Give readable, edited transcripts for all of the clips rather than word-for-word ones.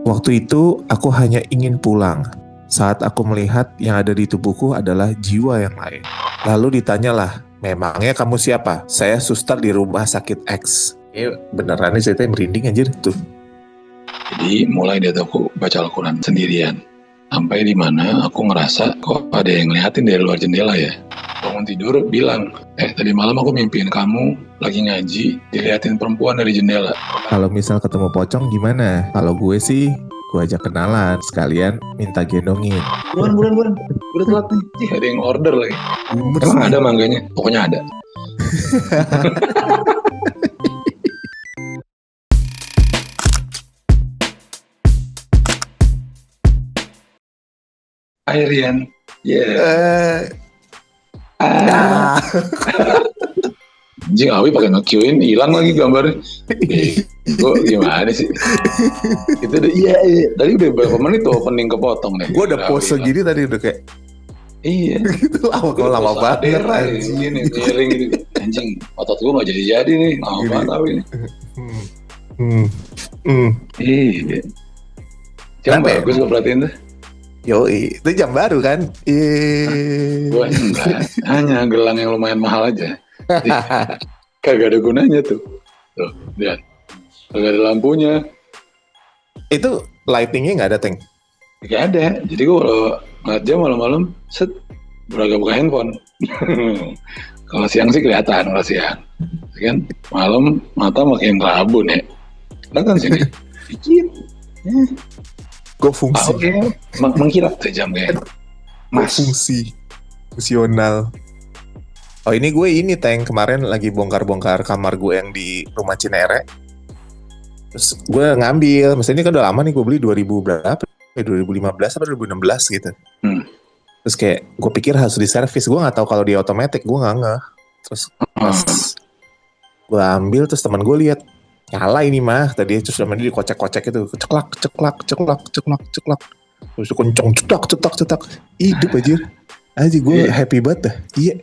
Waktu itu aku hanya ingin pulang. Saat aku melihat yang ada di tubuhku adalah jiwa yang lain. Lalu ditanyalah, memangnya kamu siapa? Saya suster di rumah sakit X. Beneran nih ceritanya merinding anjir tuh. Jadi mulai dari aku baca Al-Quran sendirian. Sampai di mana aku ngerasa kok ada yang ngeliatin dari luar jendela ya. Bangun tidur bilang, tadi malam aku mimpiin kamu lagi ngaji, diliatin perempuan dari jendela. Kalau misal ketemu pocong gimana? Kalau gue sih, gue ajak kenalan, sekalian minta gendongin. Buruan, udah telat nih. Ada yang order lagi. Bumer Emang sih. ada mangganya? Pokoknya ada. Hai Rian. Anjing Awi pakai nge-Q-in, hilang lagi gambarnya. Gue gimana sih? Itu udah, iya. Tadi udah berapa menit tuh opening kepotong deh. Gue udah pose gini tadi udah kayak iya. gitu lama banget anjing. Ini miring gitu. Anjing, otot gue gak jadi nih. Lama banget Awi nih. Iya. Jam bagus gue perhatiin tuh. Yoi, itu jam baru kan? Gue enggak, hanya gelang yang lumayan mahal aja. Kagak ada gunanya tuh. Tuh, lihat. Kagak ada lampunya. Itu lightingnya nggak ada, Teng? Gak ada. Jadi gue kalau ngeliat jam malam-malam, beragam buka handphone. Kalau siang sih kelihatan, kalau siang. Kan malam mata makin rabun ya. Kelihatan sini. Dikit. Gue fungsi. Mengkilap tuh jam kayak. Mas. Fungsional. Oh ini Teng, kemarin lagi bongkar-bongkar kamar gue yang di rumah Cinere. Terus gue ngambil, maksudnya ini kan udah lama nih gue beli 2000 berapa? 2015 atau 2016 gitu. Terus kayak gue pikir harus diservis, gue nggak tahu kalau dia otomatis, gue nggak ngeh. Terus pas gue ambil, terus teman gue lihat nyala ini mah tadi, terus sama dia dikocek-kocek itu, ceklak. Terus kenceng cetak. Hidup aja gue happy banget dah. Iya.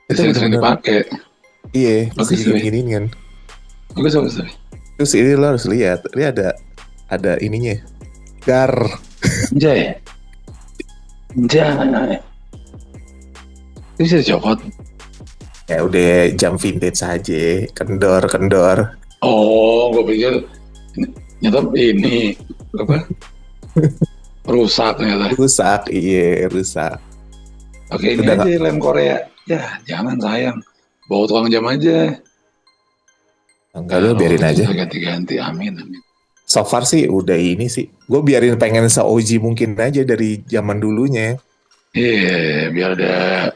Itu benar-benar dipakai. Iya, masih gini kan. Bagus. Terus ini lo harus lihat, ini ada ininya. Gar. Anjay. Ini bisa dicopot. Ya udah jam vintage aja, kendor. Oh, gue pikir nyata ini apa? Rusak ternyata. Rusak. Oke, ini udah aja lem Korea. Ya, jangan sayang. Bawa tukang jam aja. Enggak, lo biarin aja. Ganti-ganti, amin. So far sih udah ini sih. Gue biarin pengen se-OG mungkin aja dari zaman dulunya. Iya, biar ada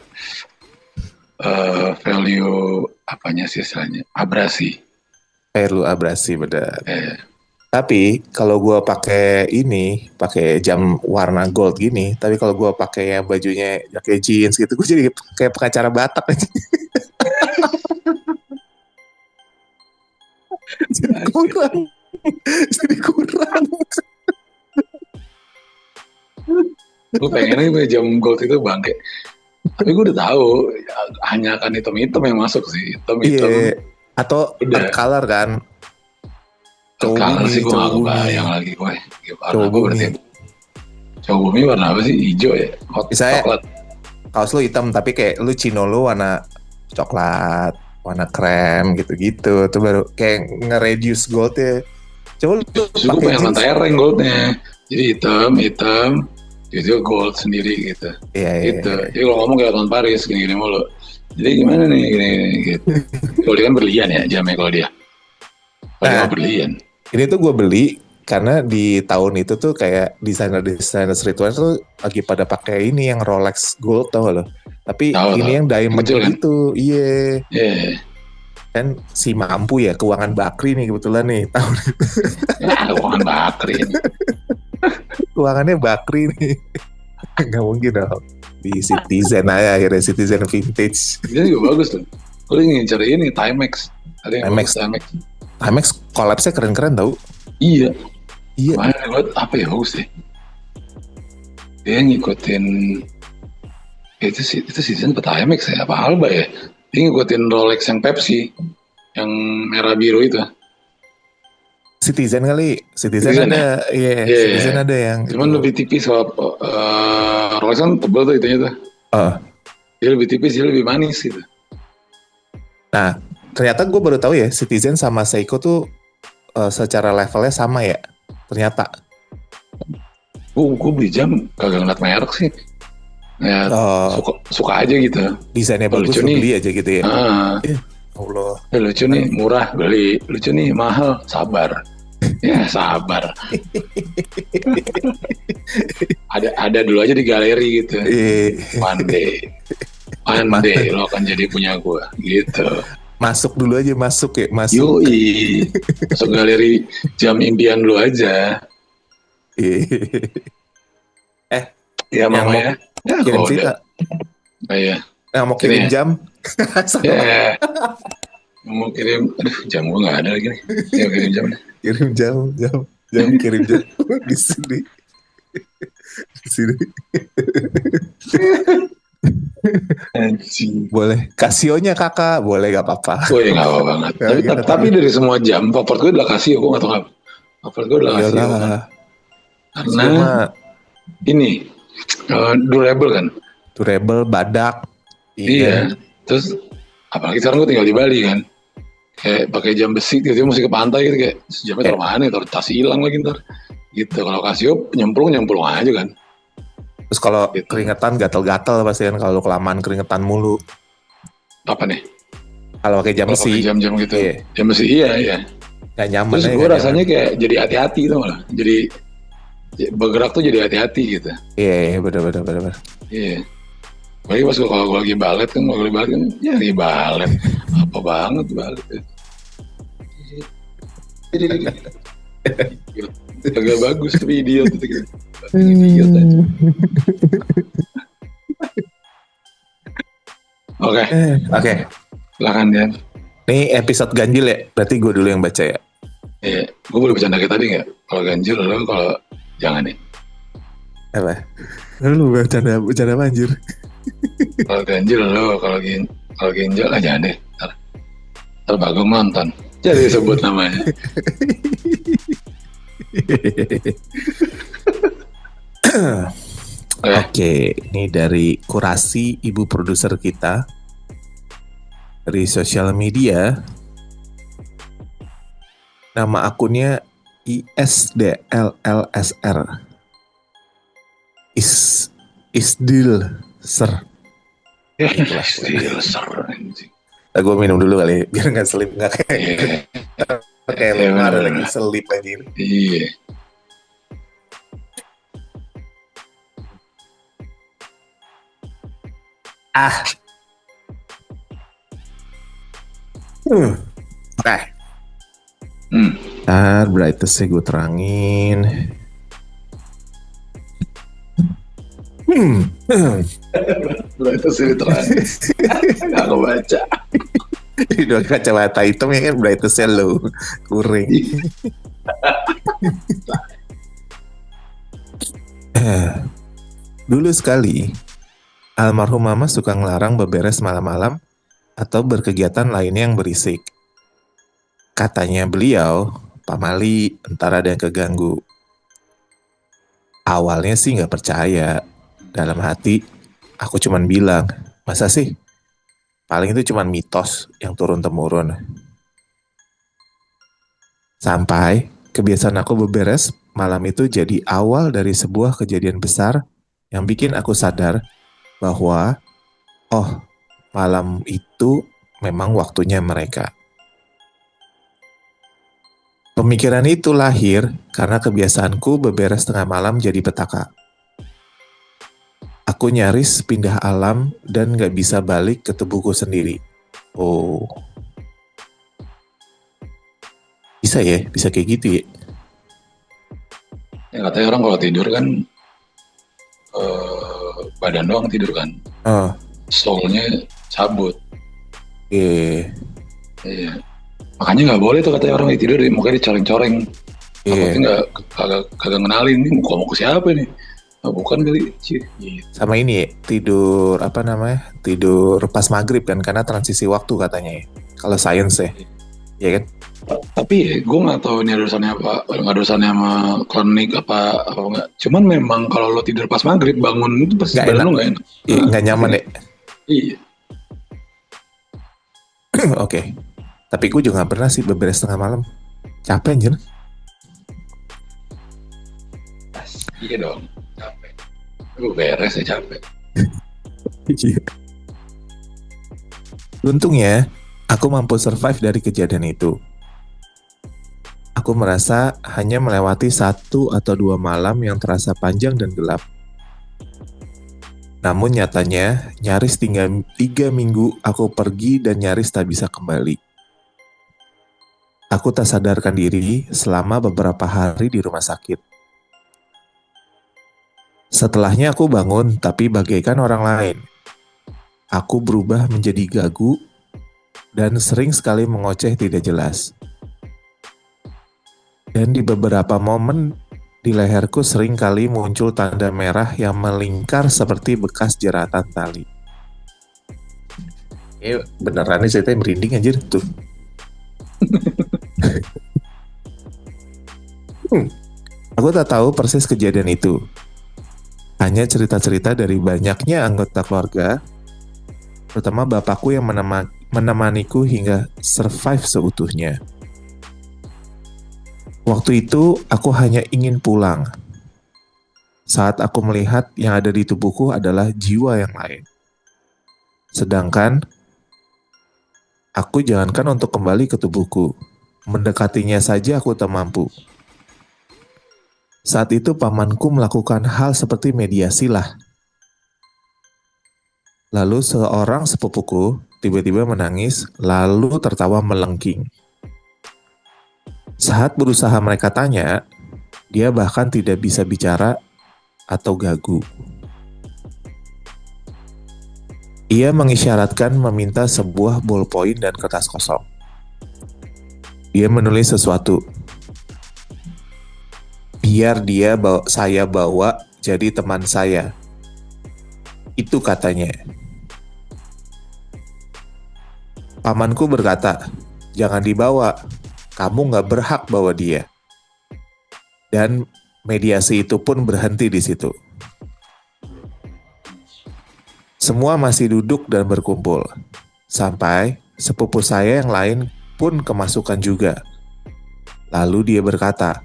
value apanya sih istilahnya? Abrasi, benar. Tapi kalau gue pakai jam warna gold gini, tapi kalau gue pakai yang bajunya pakai jeans gitu, gue jadi kayak pengacara Batak aja. jadi kurang. Gue pengennya punya jam gold itu bangke. Tapi gue udah tahu hanya akan hitam yang masuk sih. Hitam. Iya. Atau color kan. Color sih gue gak kebayang lagi gue. Warna gue berarti. Cowok bumi warna apa sih? Hijau ya? Misalnya, coklat. Kaos lu hitam tapi kayak lu chino lu warna coklat, warna krem gitu-gitu. Itu baru kayak nge-reduce goldnya. Coba lu gue pengen mentereng goldnya. Jadi hitam. Itu gold sendiri gitu. Iya. Jadi kalau ngomong kayak Tuan Paris gini-gini mulu. Jadi gimana nih gini gitu. Kalau dia kan berlian ya jamnya kalau dia. Kalau berlian. Ini tuh gue beli karena di tahun itu tuh kayak desainer streetwear tuh lagi pada pakai ini yang Rolex gold tau lo. Tapi ini yang diamond gitu. Iya. Kan si mampu ya, keuangan Bakri nih kebetulan nih tahun itu. Keuangan Bakri. Keuangannya Bakri nih. Gak mungkin dong. Di Citizen aja akhirnya, Citizen Vintage. Ini juga bagus tuh. Gue ingin cari ini Timex. Ada yang Timex collapse-nya keren-keren tau. Iya. Kemarin gue apa ya bagus deh. Dia ngikutin itu Citizen apa Timex ya? Apa Alba ya? Dia ngikutin Rolex yang Pepsi, yang merah biru itu. Citizen kali, Citizen ada, iya, Citizen ada yang. Cuman itu. lebih tipis soal Rolex kan tebel tuh itunya tuh. Dia lebih tipis, dia lebih manis gitu. Nah, ternyata gue baru tahu ya, Citizen sama Seiko tuh secara levelnya sama ya. Ternyata. Gue beli jam kagak ngeliat merek sih. Ya, suka aja gitu. Desainnya bagus, lucu nih, beli aja gitu ya. Allah. Lucu nih, murah, beli. Lucu nih, mahal, sabar. Ya, sabar. ada dulu aja di galeri gitu. One day lo akan jadi punya gue gitu. Masuk dulu aja, masuk. Yoi. Masuk galeri jam impian lu aja. Ya mama ya. Kirim cerita. Iya. Mau kirim jam. Mau kirim, jam gue nggak ada lagi nih. Ya kirim jam. Kirim jam. Kirim jam di sini. Anjing. Boleh. Casionya kakak, boleh gak apa-apa. Oh ya nggak apa banget. Tapi dari semua jam, favorit gue adalah Casio. Gue nggak tahu apa. Favorit gue adalah Casio kan. Karena ini durable kan. Durable, badak. Iya. Terus apalagi sekarang gue tinggal di Bali kan. Kayak pakai jam besi gitu, mesti ke pantai gitu, kayak jamnya taruh mana, taruh tas hilang lagi ntar. Gitu. Kalau Casio nyemplung aja kan. Terus kalau keringetan gatel-gatel pasti kan, kalau kelamaan keringetan mulu. Apa nih? Kalau pakai jam besi. Jam-jam gitu. Iya. Jam besi iya. Gak nyaman. Terus gue rasanya kayak jadi hati-hati gitu malah. Jadi bergerak tuh jadi hati-hati gitu. Iya, bener. Iya. Apalagi pas kalau gue lagi balet kan, ya lagi balet. Apa banget balet. Agak bagus tapi idiot gitu. Idiot aja. Oke. Silakan ya. Ini episode ganjil ya? Berarti gue dulu yang baca ya? Iya. Gue boleh bercanda kayak tadi nggak? Kalau ganjil lo, kalau jangan nih. Apa? Lu bercanda apa anjir? Kalau ganjil lo, kalau ginjal jangan deh. Ntar Bagong nonton. Jadi sebut namanya. Oke, ini dari kurasi ibu produser kita dari sosial media. Nama akunnya ISDLLSR. Isdilser. Isdilser anjing. Gue minum dulu kali biar nggak selip, nggak kayak lemar lagi selip anjir. Iya. Oke. Brightness-nya gue terangin. Brightness-nya terangin. Gak kebaca. Dua kacamata hitam ya kan, brightness-nya low, kuring. Dulu sekali, almarhum mama suka ngelarang beberes malam-malam atau berkegiatan lainnya yang berisik. Katanya beliau, Pak Mali, entar ada yang keganggu. Awalnya sih nggak percaya. Dalam hati, aku cuman bilang, masa sih? Paling itu cuman mitos yang turun-temurun. Sampai kebiasaan aku beberes malam itu jadi awal dari sebuah kejadian besar yang bikin aku sadar bahwa, malam itu memang waktunya mereka. Pemikiran itu lahir karena kebiasaanku beberes tengah malam jadi petaka. Aku nyaris pindah alam dan gak bisa balik ke tubuhku sendiri. Oh. Bisa ya? Bisa kayak gitu ya? Ya katanya orang kalau tidur kan badan doang tidur kan. Soulnya cabut. Iya. Makanya nggak boleh tuh katanya orang yang tidur mukanya dicoreng-coreng. Takutnya kagak kenalin nih muka siapa nih. Oh, bukan kali. Gitu. Sama ini tidur apa namanya? Tidur pas maghrib kan karena transisi waktu katanya ya. Kalau sains ya. Iya kan? Tapi ya, gue nggak tahu ini ada urusannya apa, nggak ada urusannya sama klinik apa nggak. Cuman memang kalau lo tidur pas maghrib bangun itu pasti Nggak badan enak. lo nggak enak. Iya, nggak nyaman ya. Iya. Oke. Tapi gue juga nggak pernah sih beberes tengah malam. Capek anjir. Iya dong. Capek. Gue beres ya capek. Iya. Untungnya, aku mampu survive dari kejadian itu. Aku merasa hanya melewati 1 atau 2 malam yang terasa panjang dan gelap. Namun nyatanya, nyaris tinggal 3 minggu aku pergi dan nyaris tak bisa kembali. Aku tak sadarkan diri selama beberapa hari di rumah sakit. Setelahnya aku bangun, tapi bagaikan orang lain. Aku berubah menjadi gagu dan sering sekali mengoceh tidak jelas. Dan di beberapa momen di leherku sering kali muncul tanda merah yang melingkar seperti bekas jeratan tali. Ini beneran nih ceritanya merinding anjir tuh. Aku tak tahu persis kejadian itu. Hanya cerita-cerita dari banyaknya anggota keluarga, terutama bapakku yang menemaniku hingga survive seutuhnya. Waktu itu aku hanya ingin pulang. Saat aku melihat yang ada di tubuhku adalah jiwa yang lain. Sedangkan aku jangankan untuk kembali ke tubuhku, mendekatinya saja aku tak mampu. Saat itu pamanku melakukan hal seperti mediasi lah. Lalu seorang sepupuku tiba-tiba menangis, lalu tertawa melengking. Saat berusaha mereka tanya, dia bahkan tidak bisa bicara atau gagu. Ia mengisyaratkan meminta sebuah ballpoint dan kertas kosong. Dia menulis sesuatu. Biar saya bawa jadi teman saya. Itu katanya. Pamanku berkata, jangan dibawa. Kamu nggak berhak bawa dia. Dan mediasi itu pun berhenti di situ. Semua masih duduk dan berkumpul. Sampai sepupu saya yang lain pun kemasukan juga. Lalu dia berkata,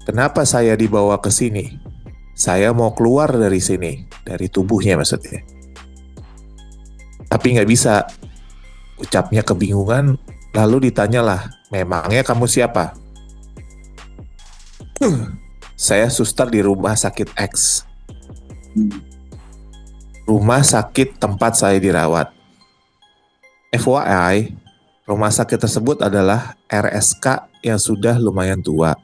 kenapa saya dibawa ke sini? Saya mau keluar dari sini. Dari tubuhnya maksudnya. Tapi nggak bisa. Ucapnya kebingungan, lalu ditanyalah, memangnya kamu siapa? Saya suster di rumah sakit X. Rumah sakit tempat saya dirawat. FYI, rumah sakit tersebut adalah RSK yang sudah lumayan tua.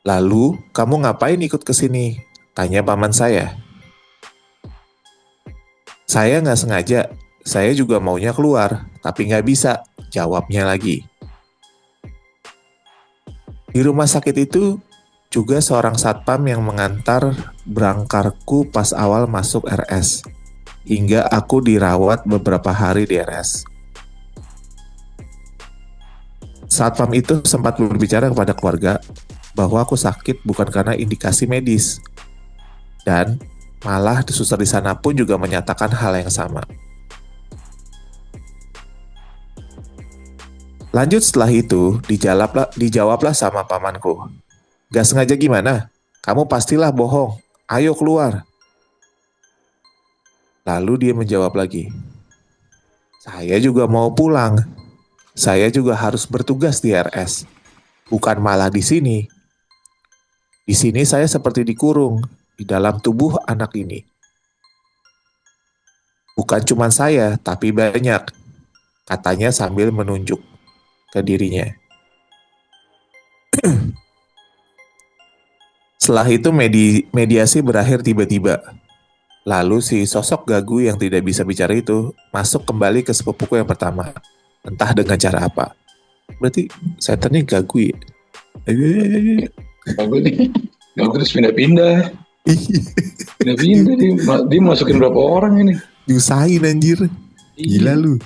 Lalu, kamu ngapain ikut ke sini? Tanya paman saya. Saya nggak sengaja, saya juga maunya keluar, tapi nggak bisa, jawabnya lagi. Di rumah sakit itu juga seorang satpam yang mengantar berangkarku pas awal masuk RS, hingga aku dirawat beberapa hari di RS. Satpam itu sempat berbicara kepada keluarga bahwa aku sakit bukan karena indikasi medis, dan malah suster di sana pun juga menyatakan hal yang sama. Lanjut setelah itu, dijawablah sama pamanku. Gak sengaja gimana? Kamu pastilah bohong. Ayo keluar. Lalu dia menjawab lagi. Saya juga mau pulang. Saya juga harus bertugas di RS. Bukan malah di sini. Di sini saya seperti dikurung di dalam tubuh anak ini. Bukan cuma saya, tapi banyak. Katanya sambil menunjuk ke dirinya. Setelah itu mediasi berakhir tiba-tiba. Lalu si sosok gagu yang tidak bisa bicara itu masuk kembali ke sepupuku yang pertama. Entah dengan cara apa. Berarti setannya gagu ya? Gagu nih. Terus pindah-pindah. Pindah-pindah dia masukin berapa orang ini? Diusahain anjir. Gila lu.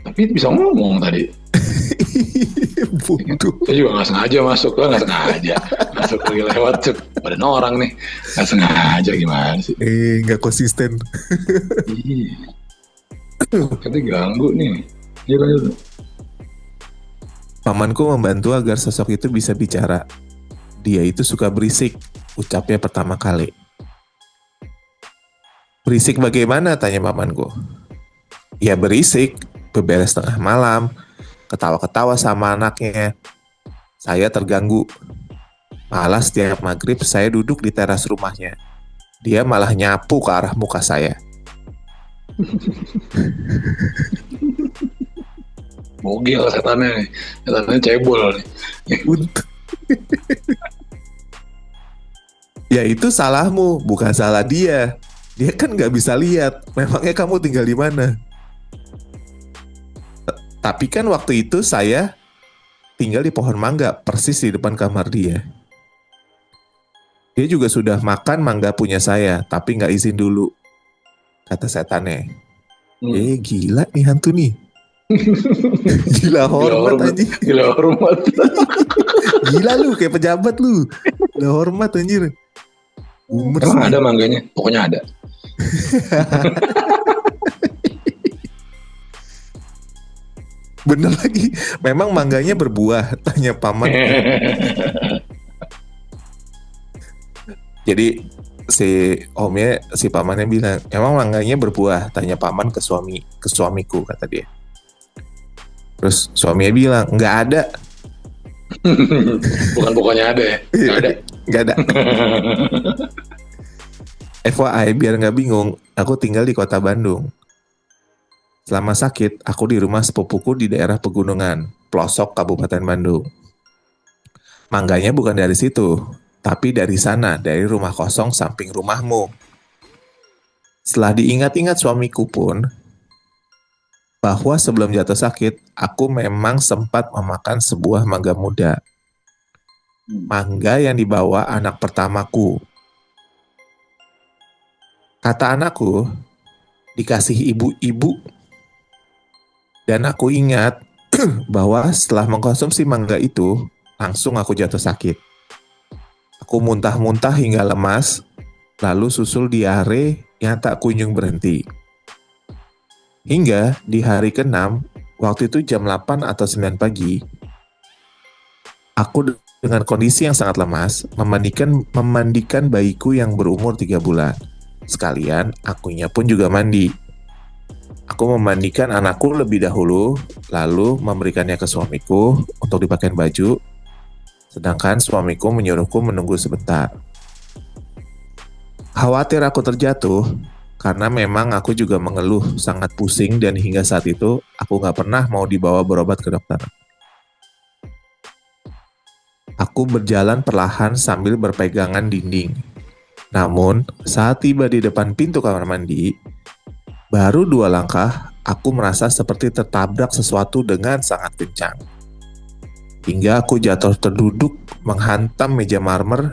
Tapi bisa ngomong tadi. Bodoh. Saya juga gak sengaja masuk. Gak sengaja. Masuk lagi lewat. Ada orang nih. Gak sengaja gimana sih? Gak konsisten. Katanya ganggu nih. Iya. Pamanku membantu agar sosok itu bisa bicara. Dia itu suka berisik, ucapnya pertama kali. Berisik bagaimana? Tanya pamanku. Ya berisik, beberes tengah malam, ketawa-ketawa sama anaknya. Saya terganggu. Malah setiap maghrib saya duduk di teras rumahnya. Dia malah nyapu ke arah muka saya. Bogil setannya nih. Setannya cebol nih. Ya itu salahmu, bukan salah dia. Dia kan nggak bisa lihat. Memangnya kamu tinggal di mana? Tapi kan waktu itu saya tinggal di pohon mangga, persis di depan kamar dia. Dia juga sudah makan mangga punya saya, tapi nggak izin dulu, kata setannya. Gila nih hantu nih. Gila hormat anjir. Gila hormat. Gila lu kayak pejabat lu. Gila hormat anjir. Emang ada mangganya? Pokoknya ada. Bener lagi. Memang mangganya berbuah? Tanya paman. Jadi si pamannya bilang, emang mangganya berbuah? Tanya paman ke suamiku, kata dia. Terus suaminya bilang, nggak ada. Bukan pokoknya ada ya? Nggak ada. FYI, biar nggak bingung, aku tinggal di kota Bandung. Selama sakit, aku di rumah sepupuku di daerah pegunungan, pelosok Kabupaten Bandung. Mangganya bukan dari situ, tapi dari sana, dari rumah kosong samping rumahmu. Setelah diingat-ingat suamiku pun, bahwa sebelum jatuh sakit, aku memang sempat memakan sebuah mangga muda. Mangga yang dibawa anak pertamaku. Kata anakku, dikasih ibu-ibu. Dan aku ingat bahwa setelah mengkonsumsi mangga itu, langsung aku jatuh sakit. Aku muntah-muntah hingga lemas, lalu susul diare yang tak kunjung berhenti. Hingga di hari ke-6, waktu itu jam 8 atau 9 pagi, aku dengan kondisi yang sangat lemas, memandikan bayiku yang berumur 3 bulan. Sekalian, akunya pun juga mandi. Aku memandikan anakku lebih dahulu, lalu memberikannya ke suamiku untuk dipakai baju, sedangkan suamiku menyuruhku menunggu sebentar. Khawatir aku terjatuh, karena memang aku juga mengeluh sangat pusing dan hingga saat itu aku gak pernah mau dibawa berobat ke dokter. Aku berjalan perlahan sambil berpegangan dinding. Namun, saat tiba di depan pintu kamar mandi, baru 2 langkah aku merasa seperti tertabrak sesuatu dengan sangat kencang. Hingga aku jatuh terduduk menghantam meja marmer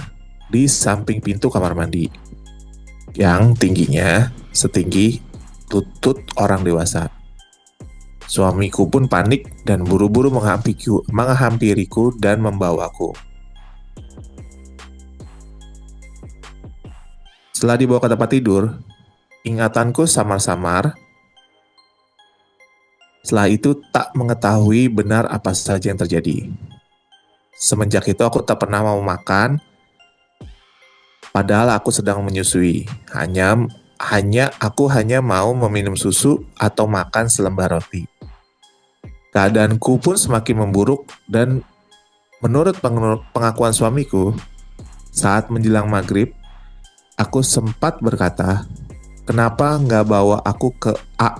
di samping pintu kamar mandi. Yang tingginya setinggi lutut orang dewasa. Suamiku pun panik dan buru-buru menghampiriku dan membawaku. Setelah dibawa ke tempat tidur, ingatanku samar-samar. Setelah itu tak mengetahui benar apa saja yang terjadi. Semenjak itu aku tak pernah mau makan, padahal aku sedang menyusui. Aku hanya mau meminum susu atau makan selembar roti. Keadaanku pun semakin memburuk dan menurut pengakuan suamiku, saat menjelang maghrib, aku sempat berkata, kenapa nggak bawa aku ke A...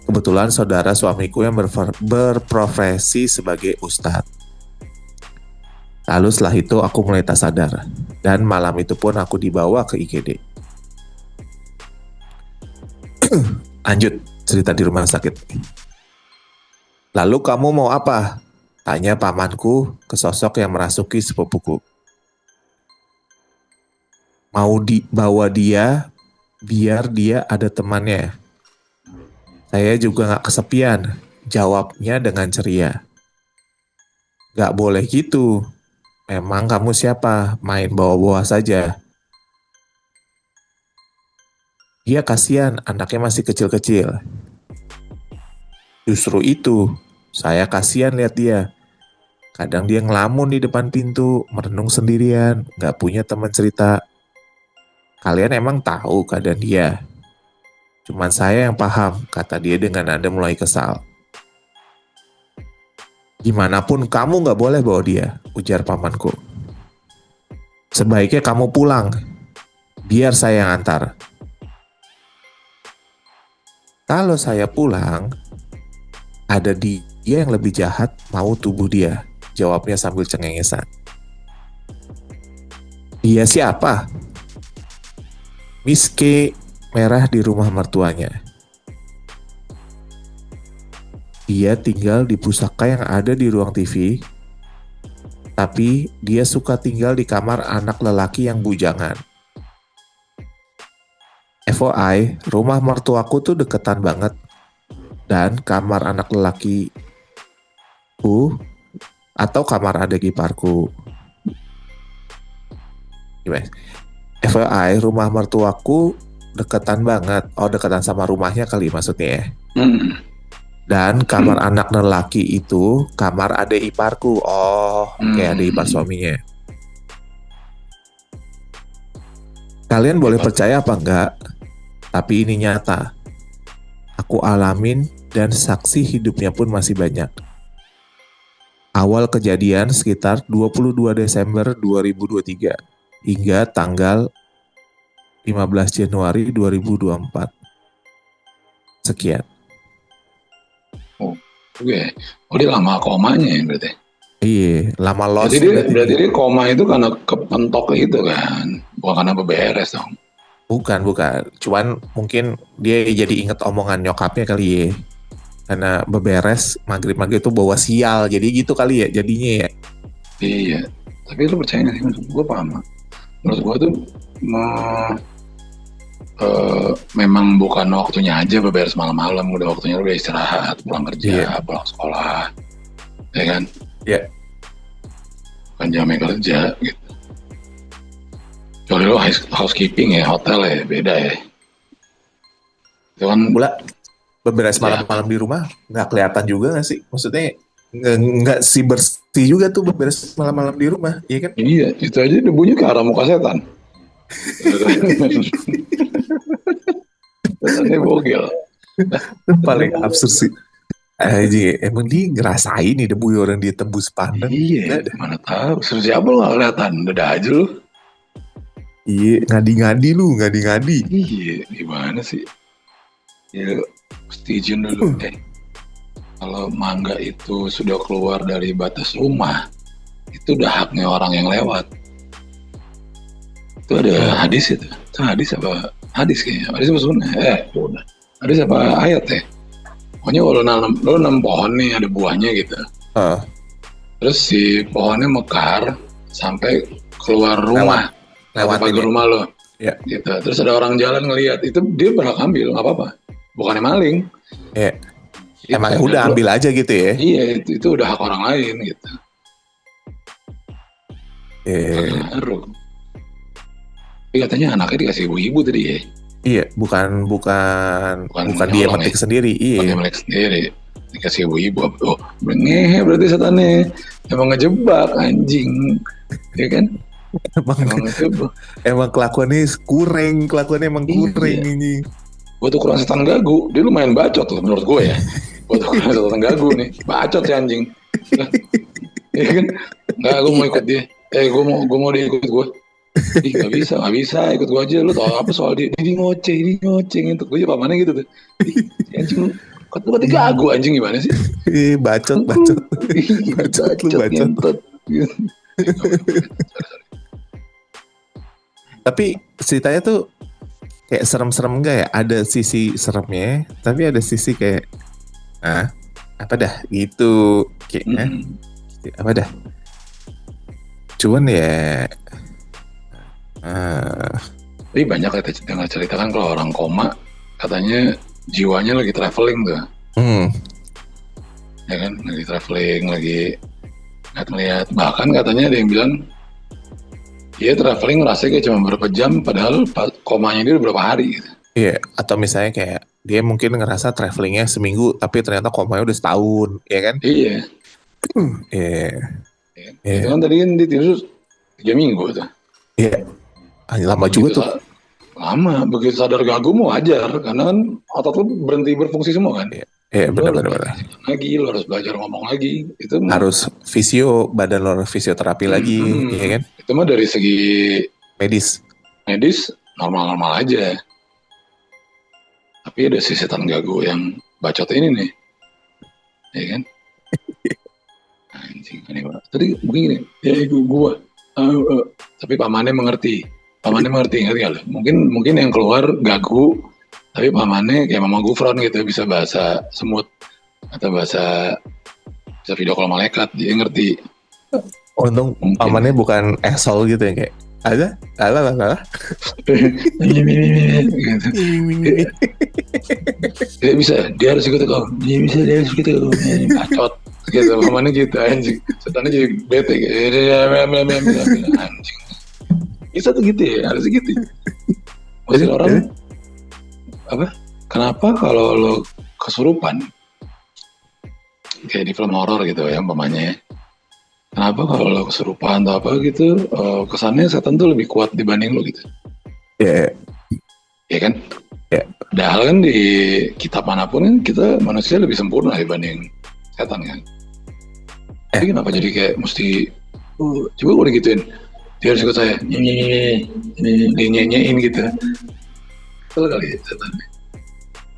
Kebetulan saudara suamiku yang berprofesi sebagai ustadz. Lalu setelah itu aku mulai tak sadar. Dan malam itu pun aku dibawa ke IGD. Lanjut cerita di rumah sakit. Lalu kamu mau apa? Tanya pamanku ke sosok yang merasuki sepupuku. Mau dibawa dia, biar dia ada temannya. Saya juga gak kesepian, jawabnya dengan ceria. Gak boleh gitu, memang kamu siapa, main bawa-bawa saja. Dia kasihan, anaknya masih kecil-kecil. Justru itu, saya kasihan lihat dia. Kadang dia ngelamun di depan pintu, merenung sendirian, gak punya teman cerita. Kalian emang tahu keadaan dia. Cuman saya yang paham, kata dia dengan nada mulai kesal. Gimanapun kamu gak boleh bawa dia, ujar pamanku. Sebaiknya kamu pulang, biar saya yang antar. Kalau saya pulang, ada dia yang lebih jahat mau tubuh dia, jawabnya sambil cengengesan. Dia siapa? Miss K merah di rumah mertuanya. Dia tinggal di pusaka yang ada di ruang TV, tapi dia suka tinggal di kamar anak lelaki yang bujangan. FYI, rumah mertuaku tuh deketan banget. Dan kamar anak lelakiku atau kamar adik iparku. Gimana? FYI, rumah mertuaku deketan banget. Oh, deketan sama rumahnya kali maksudnya ya. Dan kamar anak lelaki itu kamar adik iparku. Oh, kayak adik ipar suaminya. Kalian boleh percaya apa enggak? Tapi ini nyata. Aku alamin dan saksi hidupnya pun masih banyak. Awal kejadian sekitar 22 Desember 2023 hingga tanggal 15 Januari 2024. Sekian. Oh, oke. Oh, dia lama komanya ya berarti? Iya, lama loss. Berarti dia koma itu karena kepentok itu kan? Bukan karena beberes dong? Bukan. Cuman mungkin dia jadi inget omongan nyokapnya kali ya. Karena beberes maghrib-maghrib itu bawa sial. Jadi gitu kali ya jadinya ya. Iya. Tapi lu percaya gak sih? Gue paham. Menurut gue tuh memang bukan waktunya aja beberes malam-malam. Udah waktunya udah istirahat, pulang kerja, pulang sekolah. Ya kan? Iya. Bukan jamnya kerja gitu. Kecuali lo housekeeping ya, hotel ya, beda ya. Itu kan pula beberes malam-malam di rumah nggak kelihatan juga nggak sih? Maksudnya nggak sih bersih juga tuh beberes malam-malam di rumah, iya kan? Iya, itu aja debunya ke arah muka setan. Setannya bogel. Paling absurd sih. Emang dia ngerasain nih debu orang dia tembus pandang. Iya, mana tahu. Siapa lo nggak kelihatan? Udah aja lo. Iya, ngadi-ngadi. Iya, gimana sih? Ya, mesti izin dulu. Kalau mangga itu sudah keluar dari batas rumah, itu udah haknya orang yang lewat. Itu ada hadis itu. Itu hadis apa? Hadis kayaknya. Hadis apa sunnah? Udah. Hadis apa ayat ya? Pokoknya kalau lo nanam pohon nih ada buahnya gitu. Terus si pohonnya mekar sampai keluar rumah. Lewat pagar rumah lo. Iya. Gitu. Terus ada orang jalan ngelihat, itu dia berhak ambil, nggak apa-apa. Bukannya maling. Iya. Gitu. Emang udah ambil aja gitu ya? Iya, itu udah hak orang lain gitu. Baru. Tapi katanya anaknya dikasih ibu-ibu tadi ya? Iya, bukan dia metik sendiri. Iya. Bukan dia metik sendiri. Dikasih ibu-ibu. Oh, ngehe berarti setannya. Emang ngejebak anjing. Ya kan? Emang kelakuannya kurang. Ini. Gue tuh kurang setan gagu. Dia lumayan bacot loh menurut gue ya. Gue tuh kurang setan gagu nih. Bacot ya anjing. Ya kan? Nggak, gue mau ikut dia. Gue mau dia ikut gue. Gak bisa ikut gue aja. Lu tau apa soal dia? Dia ngoceh gitu. Gue juga pamannya gitu tuh. Anjing lu. Kata gagu anjing gimana sih? Bacot. Bacot. Tapi ceritanya tuh kayak serem-serem enggak ya? Ada sisi seremnya, tapi ada sisi kayak apa dah gitu kayaknya. Apa dah? Cuman ya, uh, Tapi banyak dengar cerita kan kalau orang koma katanya jiwanya lagi traveling tuh, ya kan, lagi traveling, lagi ngeliat. Bahkan katanya ada yang bilang dia traveling rasanya kayak cuma beberapa jam, padahal komanya dia udah berapa hari gitu. Iya, atau misalnya kayak dia mungkin ngerasa travelingnya seminggu, tapi ternyata komanya udah setahun, ya kan? Iya. Iya. Itu kan tadi kan dia tidur 3 minggu tuh. Iya, lama juga tuh. Lama, begitu sadar gagu mau wajar, karena kan otot lu berhenti berfungsi semua kan. Iya, benar. Lagi, lu harus belajar ngomong lagi. Itu harus badan lo harus fisioterapi lagi, ya kan? Itu mah dari segi medis normal-normal aja. Tapi ada si setan gagu yang bacot ini nih, ya kan? Anjing, aneh banget. Tadi begini, ya gua. Tapi pamannya mengerti ngerti gak lo? Mungkin yang keluar gagu, tapi pamannya kayak Mama Gufron gitu, bisa bahasa semut atau bisa video call malaikat, dia ngerti. Untung pamannya bukan esol gitu ya, kayak alah. Dia bisa, dia harus ikut kau. Dia harus ikut kau. Bacot gitu, pamannya gitu, anjing. Setannya jadi bete gitu. Anjing. Bisa tuh gitu ya, harus gitu. Maksud orang apa? Kenapa kalau lo kesurupan kayak di film horor gitu ya umpamanya, kenapa kalau lo kesurupan atau apa gitu, kesannya setan tuh lebih kuat dibanding lo gitu? Iya. Iya kan? Iya. Padahal kan di kitab manapun kan kita manusia lebih sempurna dibanding setan kan. Tapi kenapa jadi kayak mesti coba gue digituin, dia harus ikut saya nyenyein gitu. Betul kali ya setan.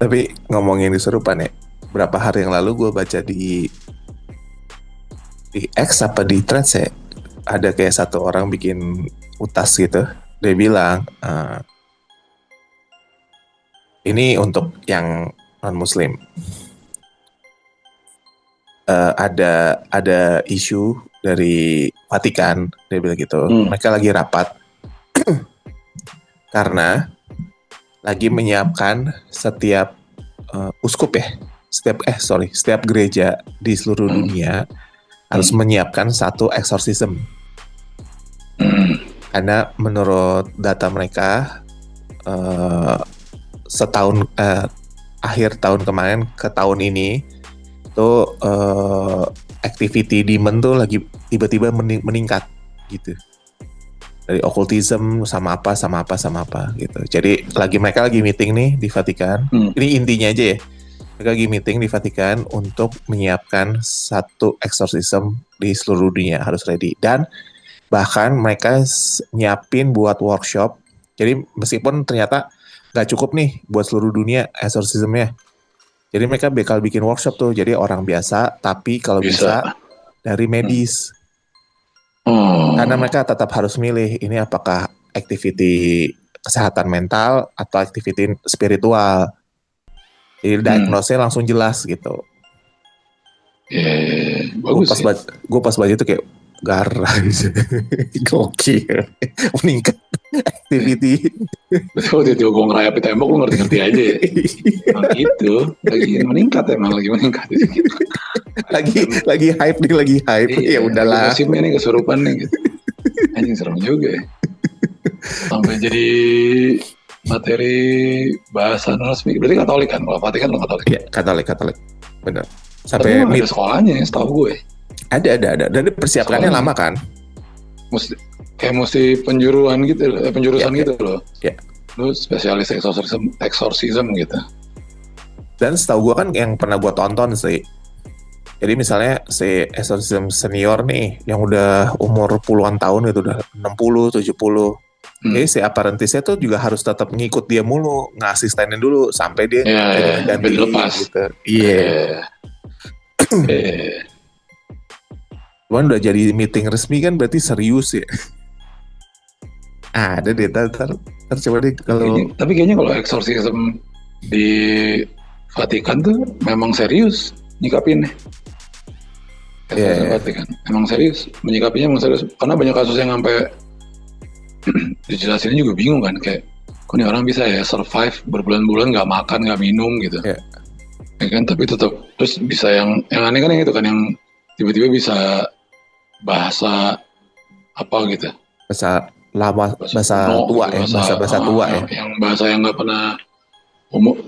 Tapi ngomongin kesurupan ya, berapa hari yang lalu gue baca di X apa di Threads ya, ada kayak satu orang bikin utas gitu, dia bilang ini untuk yang non muslim, ada isu dari Vatikan, dia bilang gitu, mereka lagi rapat karena lagi menyiapkan setiap uskup ya, setiap gereja di seluruh dunia harus menyiapkan satu eksorsisme. Karena menurut data mereka setahun akhir tahun kemarin ke tahun ini tuh activity demon tuh lagi tiba-tiba meningkat gitu. Dari occultism sama apa gitu. Jadi mereka lagi meeting nih di Vatikan. Ini intinya aja ya. Mereka lagi meeting di Vatikan untuk menyiapkan satu eksorsisme di seluruh dunia, harus ready. Dan bahkan mereka nyiapin buat workshop. Jadi meskipun ternyata gak cukup nih buat seluruh dunia eksorsismnya. Jadi mereka bakal bikin workshop tuh. Jadi orang biasa, tapi kalau bisa dari medis. Karena mereka tetap harus milih ini apakah activity kesehatan mental atau activity spiritual. Jadi diagnosnya langsung jelas gitu. Bagus. Gue pas baca itu kayak garage, gokil, meningkat activity. Betul, tiba-tiba gue ngerayap di tembok, lu ngerti-ngerti aja ya. Gitu, lagi meningkat. lagi hype nih, ya udahlah. Musimnya nih kesurupan nih gitu. Anjing serem juga ya. Sampai jadi materi bahasan resmi. Berarti Katolik kan? Kalau Vatikan lo Katolik? Iya, Katolik. Bener. Sampai ada sekolahnya, setahu gue. Ada. Dan persiapkannya lama kan? Mesti penjuruan gitu loh, penjurusan gitu loh. Iya. Lu spesialis exorcism gitu. Dan setahu gue kan yang pernah gue tonton sih. Jadi misalnya si exorcism senior nih, yang udah umur puluhan tahun gitu, udah 60, 70. Jadi si apprentice-nya tuh juga harus tetap ngikut dia mulu, ngasistenin dulu sampai dia sampai dilepas gitu. Iya. Cuman udah jadi meeting resmi kan berarti serius ya. Ada deh, ntar coba deh kalau. Tapi kayaknya kalau exorcism di Vatikan tuh memang serius nyikapinnya. Berarti kan emang serius menyikapinya, emang serius karena banyak kasus yang sampai dijelasinnya juga bingung kan, kayak kok nih orang bisa ya survive berbulan-bulan nggak makan nggak minum gitu, ya kan, tapi tetap terus bisa yang aneh kan yang itu kan yang tiba-tiba bisa bahasa apa gitu, bahasa lama, bahasa tua gitu, ya, bahasa tua ya, yang bahasa yang nggak pernah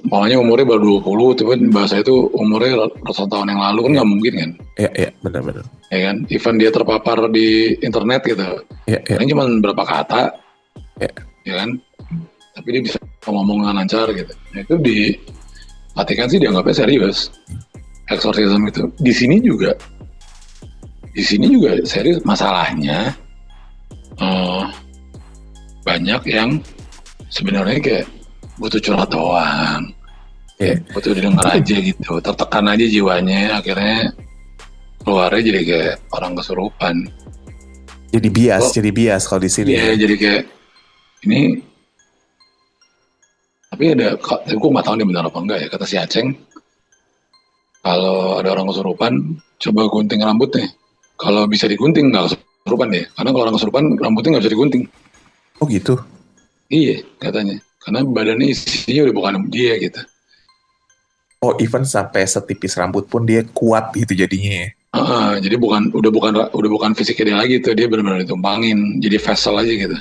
makanya umurnya baru 20, tiba bahasa itu umurnya ratusan tahun yang lalu kan nggak mungkin kan. Iya, benar-benar. Ya kan, even dia terpapar di internet gitu, paling cuma berapa kata, ya kan, tapi dia bisa ngomong dengan lancar gitu. Nah, itu di Vatikan sih dianggapnya serius, eksorsisme itu. Di sini juga serius, masalahnya banyak yang sebenarnya kayak butuh curhat doang, butuh didengar aja gitu, tertekan aja jiwanya, akhirnya keluarnya jadi kayak orang kesurupan. Jadi bias kalau di sini. Iya, jadi kayak ini. Tapi gue nggak tahu dia benar apa enggak ya. Kata si Aceng, kalau ada orang kesurupan, coba gunting rambutnya. Kalau bisa digunting nggak kesurupan deh, karena kalau orang kesurupan rambutnya nggak bisa digunting. Oh gitu? Iya katanya. Karena badannya isinya udah bukan dia gitu. Oh, even sampai setipis rambut pun dia kuat gitu jadinya ya. Jadi udah bukan fisiknya dia lagi tuh, dia benar-benar ditumpangin, jadi vessel aja gitu.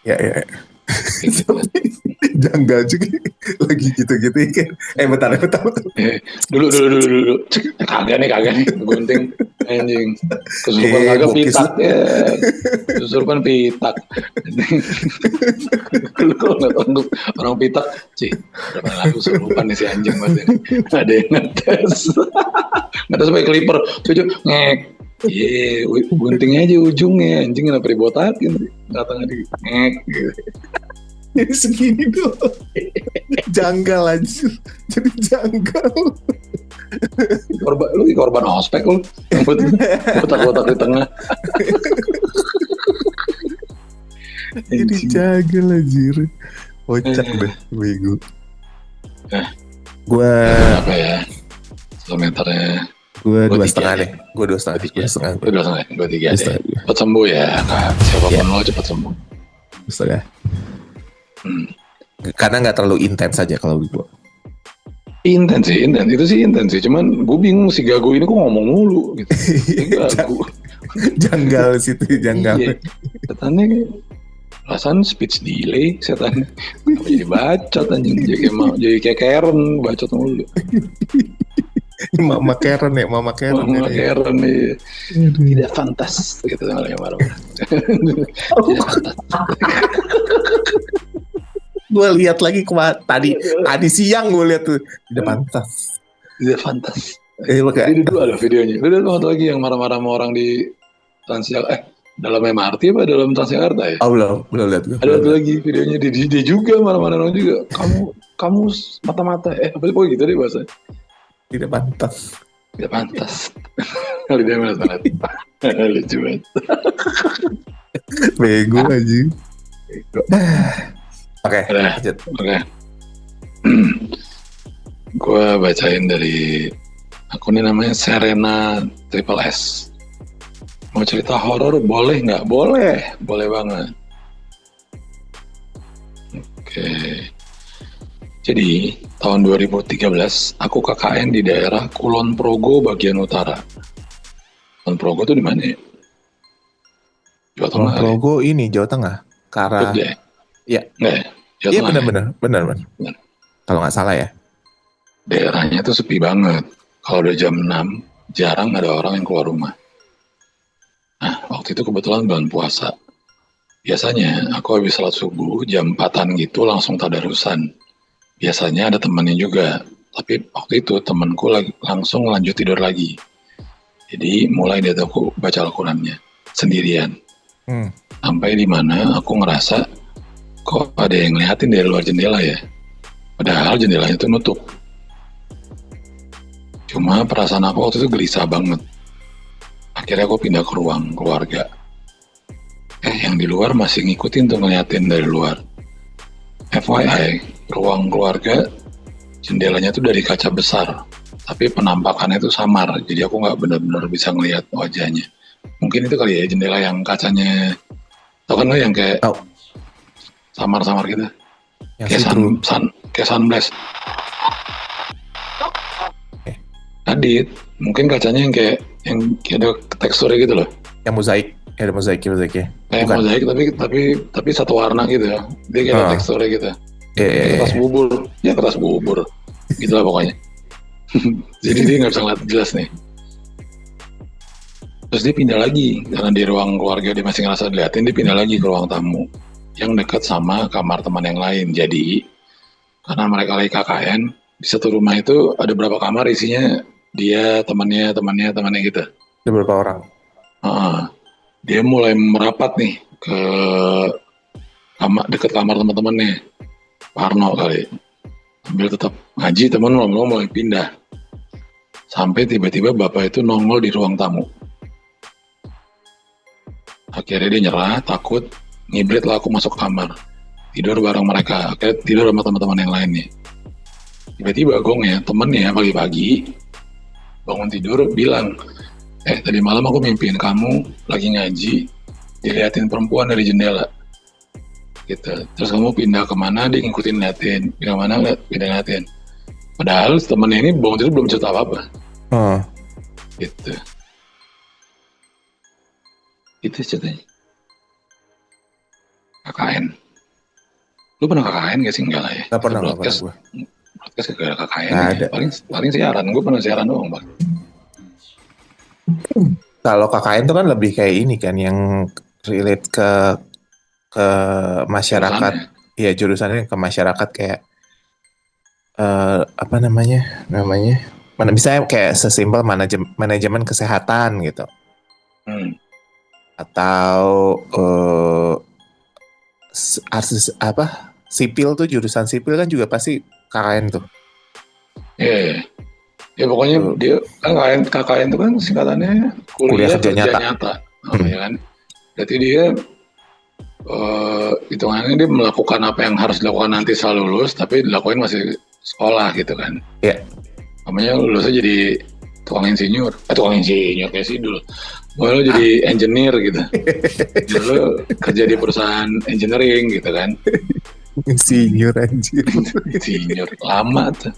Ya. Gitu. Janggal juga lagi gitu-gitu kan. Bentar. Dulu. Kagak nih gunting anjing. Kesurupan kagak pitak ya. Kesurupan pitak. Lu kalau nggak tahu orang pitak, berapa lalu kesurupan nih si anjing banget. Ada yang ngetes pakai clipper, cucu ngek. Iya, guntingnya aja ujungnya, anjing kenapa dibotakin? Nggak di ngek gitu. Jadi segini doang. Janggal aja. Jadi janggal. Korban ospek lu. Botak-botak di tengah. Jadi janggal anjir. Kocak deh, bego. Gue apa ya? Kilometernya gue 2,5 deh. Gue 2,5. 2,3 deh. Cepat sembuh ya, Kak. Siapapun lo cepat sembuh. 2,5. Karena nggak terlalu intens aja kalau gue. Intens sih. Cuman gue bingung si Gago ini kok ngomong mulu gitu. Janggal situ, janggal. Iya. Setannya perasaan speech delay, setannya. Kenapa jadi bacot anjing, jadi kayak Karen bacot mulu. Mama Karen ya. Karen ya. Tidak fantas gitu yang marah-marah. Tidak fantas. Gue lihat lagi tadi siang gue lihat tuh, tidak fantas. Ini dua loh videonya. Lu lihat lagi yang marah-marah sama orang di Transjakarta, dalam MRT apa dalam Transjakarta ya? Oh belum lihat gue. Ada lagi videonya dia juga marah-marah orang juga. Kamu mata-mata apa gitu deh bahasa. Tidak pantas. Kali dia banget. Lucu banget. Bego aja. Oke. Gue bacain dari akun ini namanya Serena Triple S. Mau cerita horor boleh nggak? Boleh banget. Oke. Jadi tahun 2013 aku KKN di daerah Kulon Progo bagian utara. Kulon Progo tuh di mana ya? Jawa Tengah. Kulon Progo ini Jawa Tengah. Karena iya. Iya benar. Kalau nggak salah ya. Daerahnya tuh sepi banget. Kalau udah jam 6 jarang ada orang yang keluar rumah. Nah waktu itu kebetulan bulan puasa. Biasanya aku habis salat subuh jam 4-an gitu langsung tadarusan. Biasanya ada temannya juga. Tapi waktu itu temanku langsung lanjut tidur lagi. Jadi mulai dari aku baca Al-Qurannya sendirian. Sampai di mana aku ngerasa kok ada yang ngeliatin dari luar jendela ya. Padahal jendelanya tuh nutup. Cuma perasaan aku waktu itu gelisah banget. Akhirnya aku pindah ke ruang keluarga. Yang di luar masih ngikutin tuh ngeliatin dari luar. FYI, ruang keluarga jendelanya tuh dari kaca besar. tapi penampakannya itu samar, jadi aku nggak benar-benar bisa ngelihat wajahnya. Mungkin itu kali ya, jendela yang kacanya, tau kan lo yang kayak Oh, samar-samar gitu, yang kayak see-through. kayak sunblast. Eh, Tadi mungkin kacanya yang kayak ada teksturnya gitu loh, yang mozaik. Ada mozaiknya. kayak Bukan. mozaik tapi satu warna gitu ya, dia kayak ada Ah, teksturnya gitu, kayak kertas eh, bubur, ya kertas bubur, gitulah pokoknya. Jadi dia nggak bisa ngeliat jelas nih. Terus dia pindah lagi, karena di ruang keluarga dia masih ngerasa diliatin, dia pindah lagi ke ruang tamu yang dekat sama kamar teman yang lain. Jadi karena mereka lagi KKN, di satu rumah itu ada berapa kamar isinya dia, temannya gitu. ada berapa orang? Ah, dia mulai merapat nih ke kamar, dekat kamar teman-temannya, Parno kali. Sambil tetap ngaji, teman mulai pindah. Sampai tiba-tiba bapak itu nongol di ruang tamu. Akhirnya dia nyerah, takut, ngibrit lah aku masuk kamar. Tidur bareng mereka, akhirnya tidur sama teman-teman yang lain nih. Tiba-tiba gongnya, temennya pagi-pagi bangun tidur bilang, tadi malam aku mimpiin kamu lagi ngaji, diliatin perempuan dari jendela. Gitu. Terus kamu pindah kemana, dia ngikutin liatin. Pindah kemana, pindah liatin. Padahal temennya ini bangun tidur belum cerita apa-apa. Oh, Gitu. Itu ceritanya. KKN. Lu pernah KKN gak sih? Enggak lah ya. nggak pernah Broadcast gue. gak ada KKN Nggak ya. ada. Paling siaran. Gue pernah siaran doang, Bang. Kalau KKN itu kan lebih kayak ini kan, yang relate ke masyarakat. Jurusannya. Iya, jurusannya ke masyarakat kayak apa namanya? Mana misalnya kayak sesimpel manajemen kesehatan gitu, Hmm. atau artis apa? Sipil tuh, jurusan sipil kan juga pasti KKN tuh. Iya. Ya pokoknya Tuh, dia kan KKN itu kan singkatannya kuliah kuliah kerja kerja nyata. nyata. Ya kan? Berarti dia hitungannya dia melakukan apa yang harus dilakukan nanti setelah lulus, tapi dilakuin masih sekolah gitu kan. Iya. Namanya lulusnya jadi tukang insinyur kayak sih dulu. Lo jadi engineer gitu. Dulu kerja di perusahaan engineering gitu kan. Insinyur anjir. Insinyur lama tuh.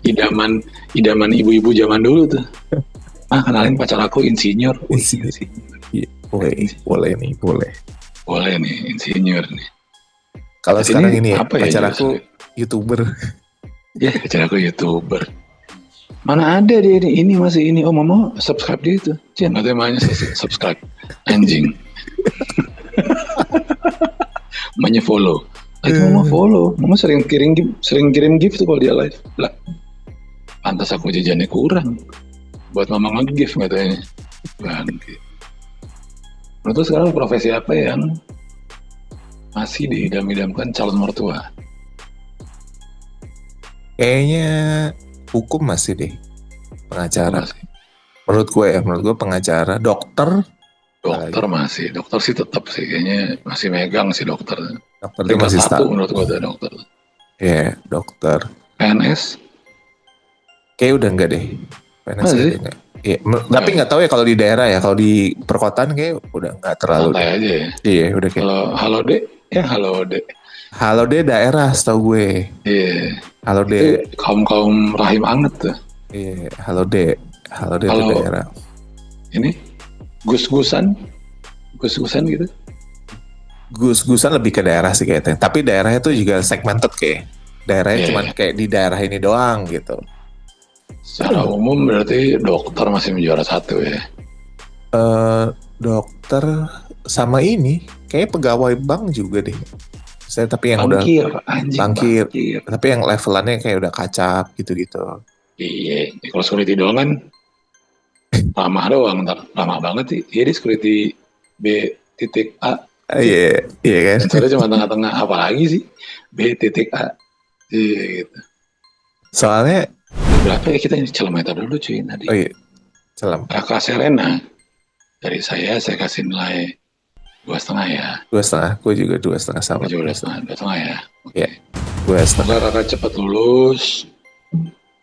Idaman ibu-ibu zaman dulu tuh. Kenalin pacar aku insinyur. Insinyur. Iya, boleh nih. Boleh nih, insinyur nih. Kalau sekarang ini ya, apa pacar ya, aku YouTuber. Ya, pacar aku YouTuber. Mana ada dia ini masih ini. Oh, mama subscribe dia itu. Jangan katanya subscribe. Anjing. Mamanya follow. Itu mama follow. Mama sering kirim gift tuh kalau dia live. Lah, pantas aku jajannya kurang. Buat mama nge-gift katanya. Bangke. Menurut sekarang profesi apa yang masih diidam-idamkan calon mertua? Kayaknya hukum masih deh, pengacara. Masih. Menurut gue pengacara, dokter Masih. Dokter sih tetap sih kayaknya masih megang sih dokter. itu Tingkat masih satu menurut gue ada dokter. Iya, dokter. PNS? Kayak udah enggak deh. PNS Masih? kayaknya enggak. Iya, tapi nggak tahu ya kalau di daerah ya. Kalau di perkotaan kayak udah nggak terlalu. Santai aja ya. Iya, udah kayak. Halo Dek. Ya halo Dek. Halo deh daerah, setahu gue. Iya. Halo deh. Kaum rahim anget tuh. Iya, halo deh itu daerah. Ini gus-gusan gitu. Gus-gusan lebih ke daerah sih kayaknya. Tapi daerahnya tuh juga segmented kayak. Daerahnya Iya. cuma kayak di daerah ini doang gitu. Secara umum berarti dokter masih menjuara satu ya. Dokter sama ini kayak pegawai bank juga deh. Saya tapi yang Bankir, udah anjing, bankir. bankir. Tapi yang levelannya kayak udah kacap gitu-gitu. Iya, kalau security doang kan lama doang, ntar lama banget sih. Iya di security B.A. Iya kan. Sensornya cuma tengah-tengah, apalagi sih B.A. Iya gitu. Soalnya Berapa ya kita ini kilometer dulu cuy tadi. oh iya, salam. Kakak Serena dari saya kasih nilai 2,5 ya. 2,5, gue juga 2,5 sama. Juga 2,5 ya. Iya, 2,5. Semoga kakak cepat lulus,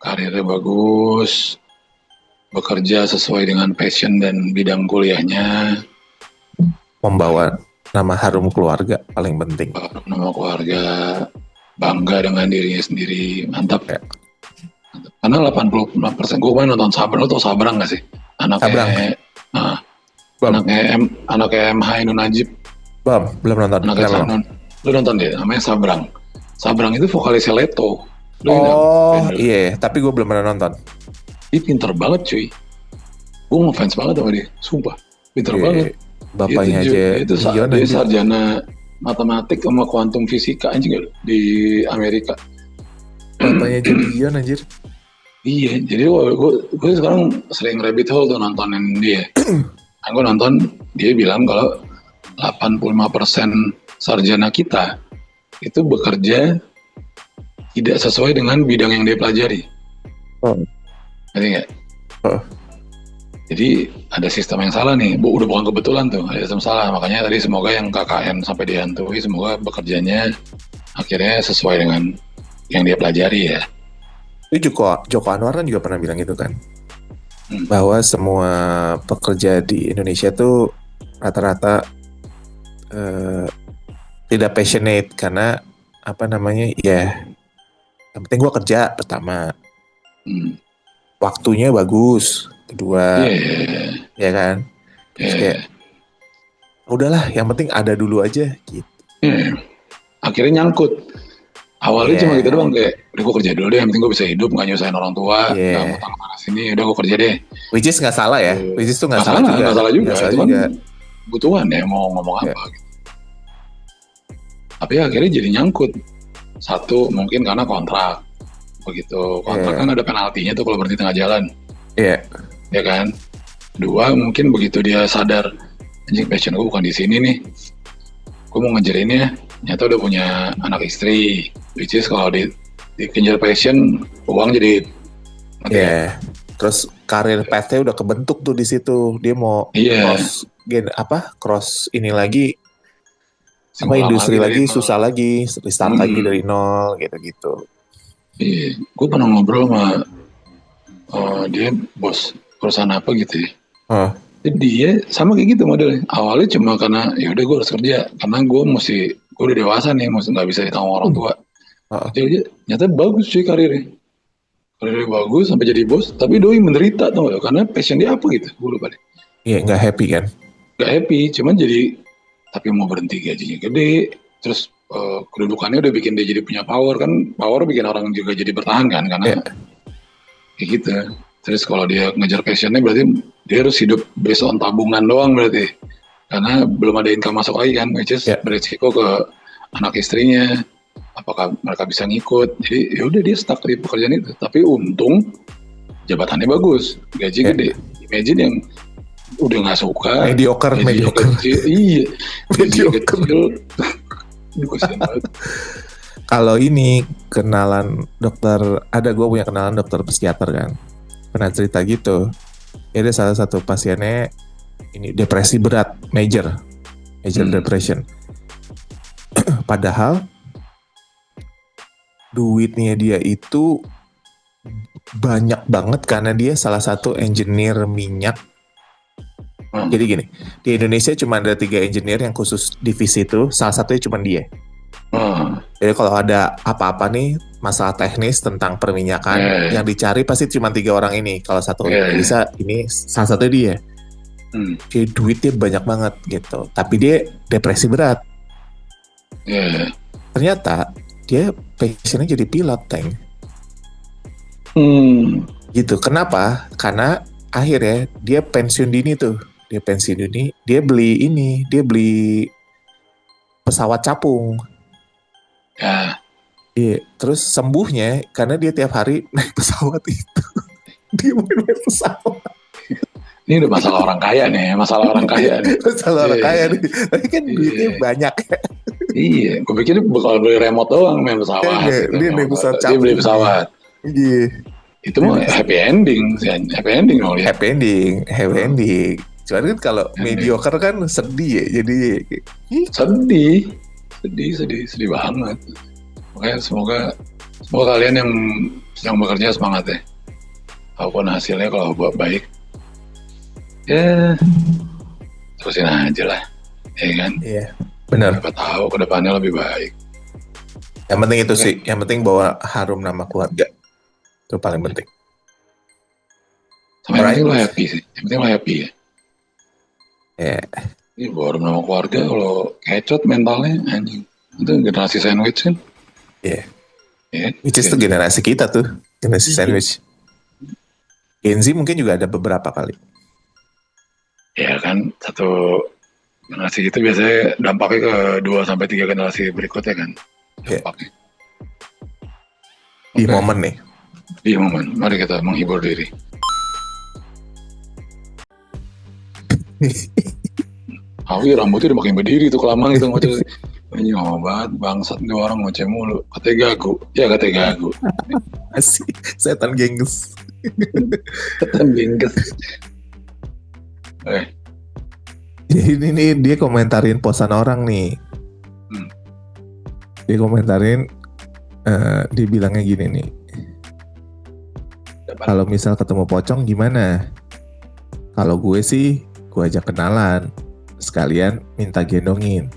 karirnya bagus, bekerja sesuai dengan passion dan bidang kuliahnya, Membawa nama harum keluarga paling penting. nama keluarga, bangga dengan dirinya sendiri, mantap. Ya. Karena 86% gue main nonton Sabrang, lo tau Sabrang gak sih? Sabrang. Anaknya MH Ainun Najib. Belum nonton. Anaknya Sanun. Lu nonton deh, namanya Sabrang. Sabrang itu vokalisnya Leto. Iya, tapi gue belum pernah nonton. Dia pinter banget cuy. Gue ngefans banget sama dia, sumpah. Pinter banget. Bapaknya dia sarjana matematik sama kuantum fisika anjing di Amerika. Bapaknya Dion anjir. Iya, jadi gue sekarang sering rabbit hole tuh nontonin dia. Kan gue nonton, dia bilang kalau 85% sarjana kita itu bekerja tidak sesuai dengan bidang yang dia pelajari. Ngerti nggak? Jadi ada sistem yang salah nih, udah bukan kebetulan tuh, ada sistem salah. Makanya tadi semoga yang KKN sampai dihantui, semoga bekerjanya akhirnya sesuai dengan yang dia pelajari ya. Itu Joko Anwar kan juga pernah bilang gitu kan, bahwa semua pekerja di Indonesia tuh rata-rata tidak passionate karena ya yang penting gue kerja pertama, waktunya bagus kedua, ya kan, terus kayak udahlah yang penting ada dulu aja gitu. Akhirnya nyangkut. Awalnya cuma gitu doang, kayak udah gue kerja dulu deh, yang penting gue bisa hidup, gak nyusahin orang tua, gak mau tangan sini, udah gue kerja deh. Which is gak salah ya, which is tuh gak salah juga. Itu kan kebutuhan ya, mau ngomong apa gitu. Tapi akhirnya jadi nyangkut. Satu, mungkin karena kontrak. Begitu, kontrak kan ada penaltinya tuh kalau berhenti tengah jalan. Ya kan? Dua, mungkin begitu dia sadar, anjing passion gue bukan di sini nih, gue mau ngejar ini ya, ternyata udah punya anak istri, which is kalau dikejar passion, uang jadi terus karir path-nya udah kebentuk tuh di situ, dia mau cross ini lagi, industri lagi susah lagi, restart lagi dari nol gitu. Iya, gue pernah ngobrol sama dia bos perusahaan apa gitu ya. Dia sama kayak gitu modelnya. Awalnya cuma karena ya udah gue harus kerja karena gue udah dewasa nih, nggak bisa ditanggung orang tua. Jadi nyata bagus cuy karirnya bagus sampai jadi bos, tapi doi menderita tau gak? Karena passion dia apa gitu, gue lupa deh. Iya, nggak happy kan? Nggak happy, cuman jadi tapi mau berhenti gajinya gede, terus kedudukannya udah bikin dia jadi punya power kan, power bikin orang juga jadi bertahan kan karena kayak gitu. Terus kalau dia ngejar passionnya berarti dia harus hidup based on tabungan doang berarti. Karena belum ada income masuk lagi kan, which is beresiko ke anak istrinya. Apakah mereka bisa ngikut? Jadi ya udah dia stuck di pekerjaan itu. Tapi untung jabatannya bagus, gaji gede. Imagine yang udah nggak suka. Mediocre. Iya. Mediocre. Kalau ini kenalan dokter, gue punya kenalan dokter psikiater kan. Pernah cerita gitu, ada salah satu pasiennya ini depresi berat, major depression. Padahal duitnya dia itu banyak banget karena dia salah satu engineer minyak. Jadi gini, di Indonesia cuma ada 3 engineer yang khusus divisi itu, salah satunya cuma dia. Jadi kalau ada apa-apa nih masalah teknis tentang perminyakan, yang dicari pasti cuma 3 orang ini. Kalau satu bisa, ini salah satu dia. Jadi duitnya banyak banget gitu. Tapi dia depresi berat. Ternyata dia passionnya jadi pilot, Teng. Gitu. Kenapa? Karena akhirnya dia pensiun dini tuh. Dia beli pesawat capung. Iya, terus sembuhnya karena dia tiap hari naik pesawat itu. Dia mau naik pesawat. Ini udah masalah orang kaya nih. Masalah orang kaya nih. Tapi kan duitnya banyak. Iya, gue pikir kalau beli remote doang main pesawat. Dia naik pesawat capung. Dia beli pesawat. Iya. Itu mah happy ending dong. Happy ending. Cuman kan kalau mediocre kan sedih ya, jadi sedih banget. Makanya semoga Semoga kalian yang sedang bekerja semangat ya. Apapun hasilnya kalau buat baik, ya terusin aja lah, ya kan? Iya, benar. Siapa tahu ke depannya lebih baik. Yang penting itu sih, yang penting bawa harum nama keluarga. Itu paling penting. Sama yang penting lo happy sih, yang penting lo happy ya. Ya. Ini bawa harum nama keluarga, kalau kecot mentalnya anjing. Itu generasi sandwich kan? Iya. Yeah. Which is tuh generasi kita tuh, generasi sandwich. Gen Z mungkin juga ada beberapa kali. Ya kan, satu generasi itu biasanya dampaknya ke 2-3 generasi berikutnya kan. Dampaknya. Di momen nih. Di momen, mari kita menghibur diri. Awi rambutnya udah makin berdiri tuh kelamaan gitu ngoceh. Ini banget bangsat nih orang ngoceh mulu. Katanya gagu, ya katanya gagu. Asik, setan gengges. Setan gengges. Ini nih dia komentarin posan orang nih. Dia komentarin, dia bilangnya gini nih. Kalau misal ketemu pocong gimana? Kalau gue sih, gue ajak kenalan. Sekalian minta gendongin.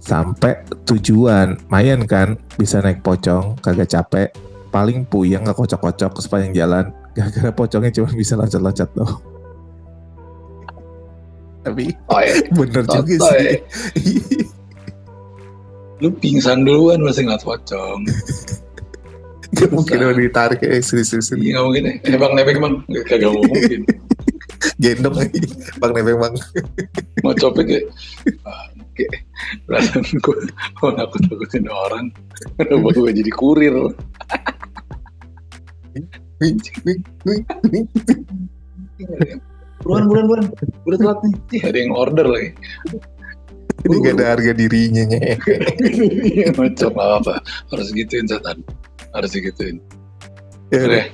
Sampai tujuan, mayan kan, bisa naik pocong, kagak capek. Paling puyeng gak kocok-kocok sepanjang jalan. Gara-gara pocongnya cuma bisa loncat-loncat doang. Tapi bener juga sih. Lu pingsan duluan masih ngeliat pocong. Gak mungkin lo ditarik serius-serius. Iya gak mungkin ya. Bang nebeng bang, kagak mungkin. Gendong lagi, bang nebeng bang. Mau copet ya. Perasaan gue mau nakut-nakutin orang. Kenapa gue jadi kurir? Buruan. Udah telat nih. Ada yang order lagi. Ini gak ada harga dirinya. Iya macam apa. Harus gituin setan. Harus digituin. Ya udah.